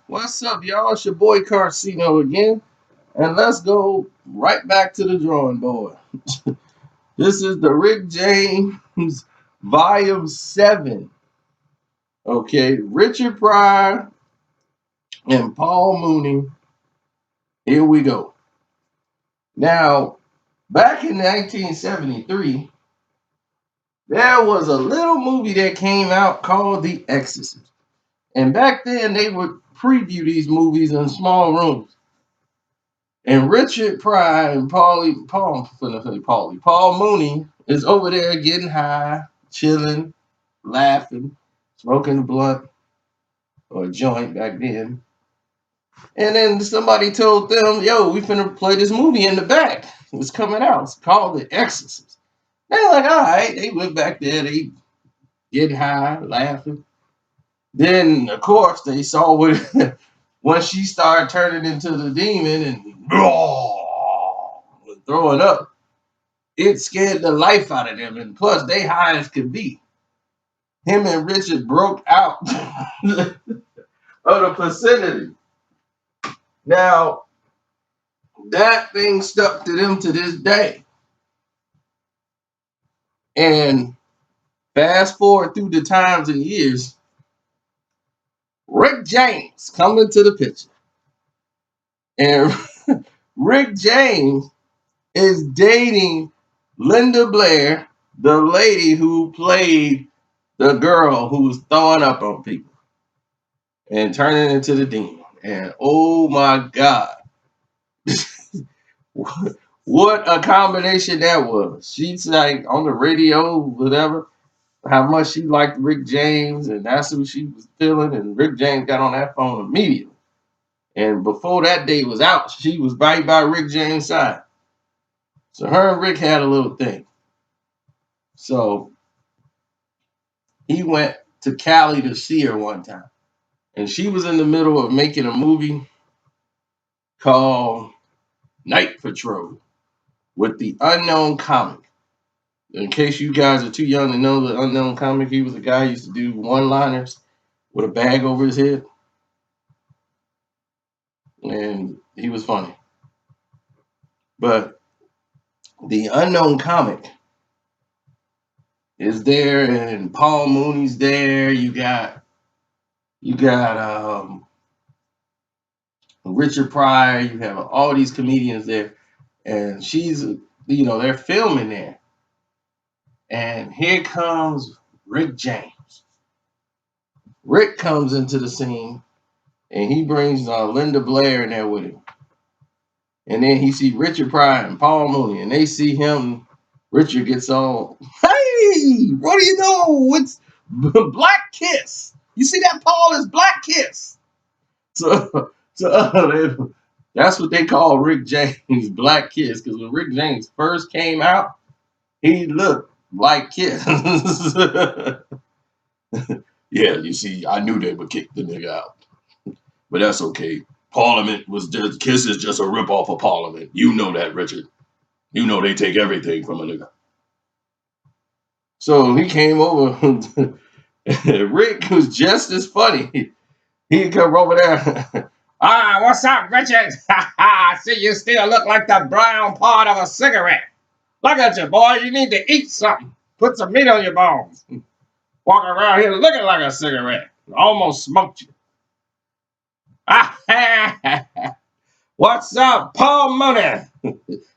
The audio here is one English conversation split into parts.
What's up, y'all? It's your boy Carcino again, and let's go right back to the drawing board. This is the Rick James Volume 7. Okay, Richard Pryor and Paul Mooney. Here we go. Now, back in 1973, there was a little movie that came out called The Exorcist. And back then, they would preview these movies in small rooms. And Richard Pryor and Paul Mooney is over there getting high, chilling, laughing, smoking a blunt or a joint back then. And then somebody told them, yo, we finna play this movie in the back. It's coming out. It's called The Exorcist. They're like, all right. They went back there, they getting high, laughing. Then, of course, they saw what when she started turning into the demon and throwing up. It scared the life out of them, and plus they high as could be. Him and Richard broke out of the vicinity. Now that thing stuck to them to this day. And fast forward through the times and years, Rick James coming to the picture, and Rick James is dating Linda Blair, the lady who played the girl who was throwing up on people and turning into the demon. And oh my God, what a combination that was. She's like on the radio, whatever, how much she liked Rick James, and that's who she was feeling. And Rick James got on that phone immediately. And before that day was out, she was right by Rick James' side. So her and Rick had a little thing. So he went to Cali to see her one time. And she was in the middle of making a movie called Night Patrol with the Unknown Comic. In case you guys are too young to know the Unknown Comic, he was a guy who used to do one-liners with a bag over his head. And he was funny. But the Unknown Comic is there, and Paul Mooney's there. You got Richard Pryor. You have all these comedians there, and they're filming there. And here comes Rick James. Rick comes into the scene, and he brings Linda Blair in there with him. And then he see Richard Pryor and Paul Mooney, and they see him. Richard gets all, hey, what do you know? It's Black Kiss. You see that, Paul? Is Black Kiss. So that's what they call Rick James, Black Kiss, because when Rick James first came out, he looked like Kiss. Yeah, you see, I knew they would kick the nigga out, but that's okay. Parliament was just Kiss is just a ripoff of Parliament. You know that, Richard. You know they take everything from a nigga. So he came over. Rick was just as funny. He'd come over there. What's up, Richard? I see you still look like the brown part of a cigarette. Look at you, boy. You need to eat something. Put some meat on your bones. Walking around here looking like a cigarette. Almost smoked you. What's up, Paul Mooney?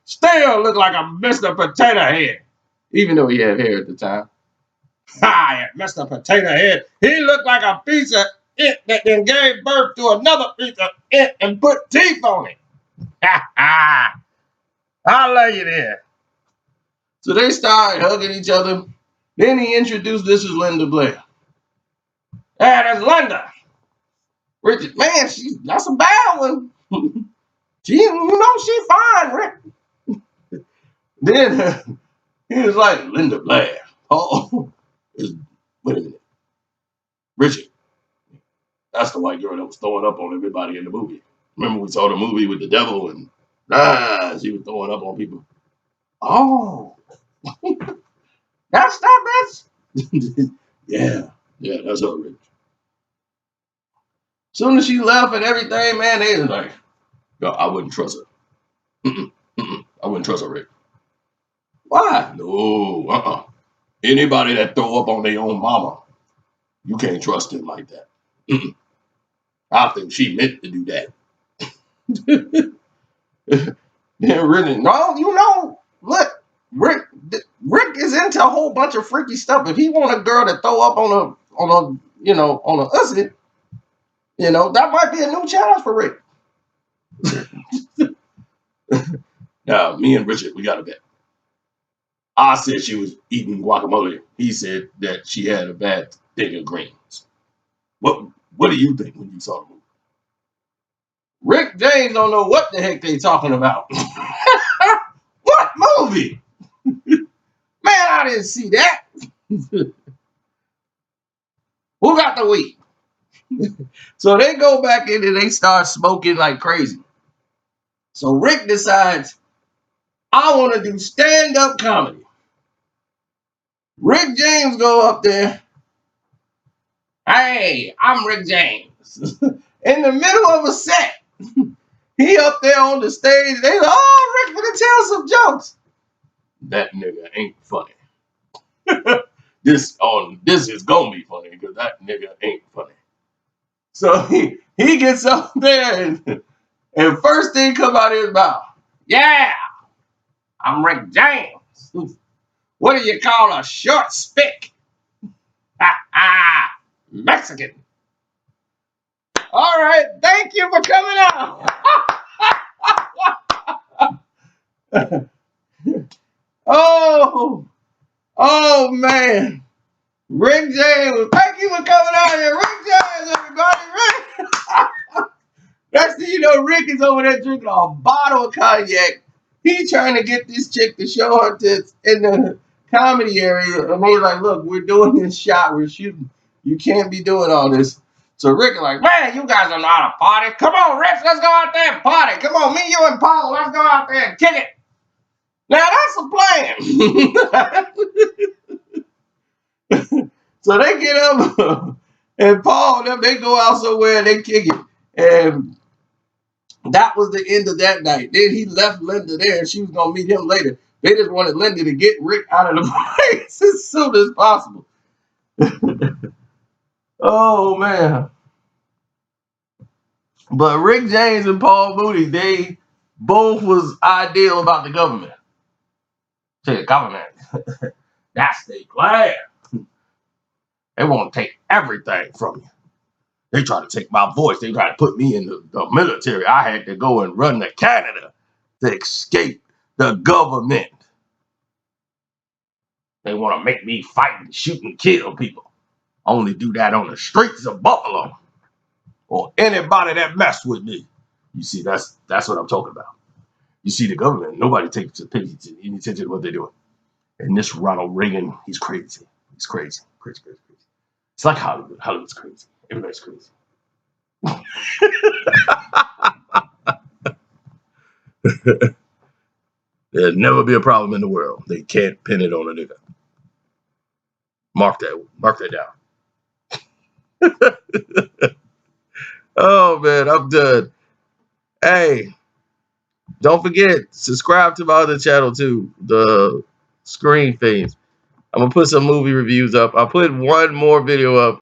Still look like a Mr. Potato Head. Even though he had hair at the time. Hi, Mr. Potato Head. He looked like a piece of it that then gave birth to another piece of it and put teeth on it. I'll lay you there. So they started hugging each other. Then he introduced this is Linda Blair. That's Linda. Richard, man, that's a bad one. She fine, Rick. Then he was like, Linda Blair. Oh, wait a minute. Richard. That's the white girl that was throwing up on everybody in the movie. Remember we saw the movie with the devil and she was throwing up on people. Oh, that's that bitch. Yeah, that's her, Rich. Soon as she left and everything, man, they was like, no, I wouldn't trust her. Mm-mm, mm-mm, I wouldn't trust her, Rick. Why? No, Anybody that throw up on their own mama, you can't trust him like that. Mm-mm. I think she meant to do that. Yeah, really. No, look, Rick is into a whole bunch of freaky stuff. If he want a girl to throw up on a ussy, that might be a new challenge for Rick. Now, me and Richard, we got a bet. I said she was eating guacamole. He said that she had a bad thing of greens. What do you think when you saw the movie? Rick James don't know what the heck they talking about. What movie? Man, I didn't see that. Who got the weed? So they go back in and they start smoking like crazy. So Rick decides, I want to do stand-up comedy. Rick James go up there. Hey, I'm Rick James. In the middle of a set. He up there on the stage. They like, oh, Rick gonna tell some jokes. That nigga ain't funny. This is gonna be funny because that nigga ain't funny. So he gets up there and first thing come out of his mouth, yeah, I'm Rick James. What do you call a short spick? Mexican. All right, thank you for coming out. oh man. Rick James, thank you for coming out here. Rick James, everybody. Rick. Next thing you know, Rick is over there drinking a bottle of cognac. He trying to get this chick to show her tits in the comedy area. And they're like, look, we're doing this shot. We're shooting. You can't be doing all this. So Rick is like, man, you guys don't know how to party. Come on, Rick, let's go out there and party. Come on, me, you, and Paul, let's go out there and kick it. Now, that's a plan. So they get up, and Paul and them, they go out somewhere and they kick it. And that was the end of that night. Then he left Linda there, and she was going to meet him later. They just wanted Linda to get Rick out of the place as soon as possible. Oh, man. But Rick James and Paul Mooney, they both was ideal about the government. Say the government. That's their plan. They want to take everything from you. They try to take my voice. They try to put me in the military. I had to go and run to Canada to escape the government. They want to make me fight and shoot and kill people. I only do that on the streets of Buffalo or anybody that mess with me. You see, that's what I'm talking about. You see, the government, nobody takes any attention to what they're doing. And this Ronald Reagan, he's crazy. He's crazy. Crazy. It's like Hollywood. Hollywood's crazy. Everybody's crazy. There'll never be a problem in the world. They can't pin it on a nigga. Mark that down. Oh man, I'm done. Hey, don't forget, subscribe to my other channel too, the Screen Things. I'm gonna put some movie reviews up. I'll put one more video up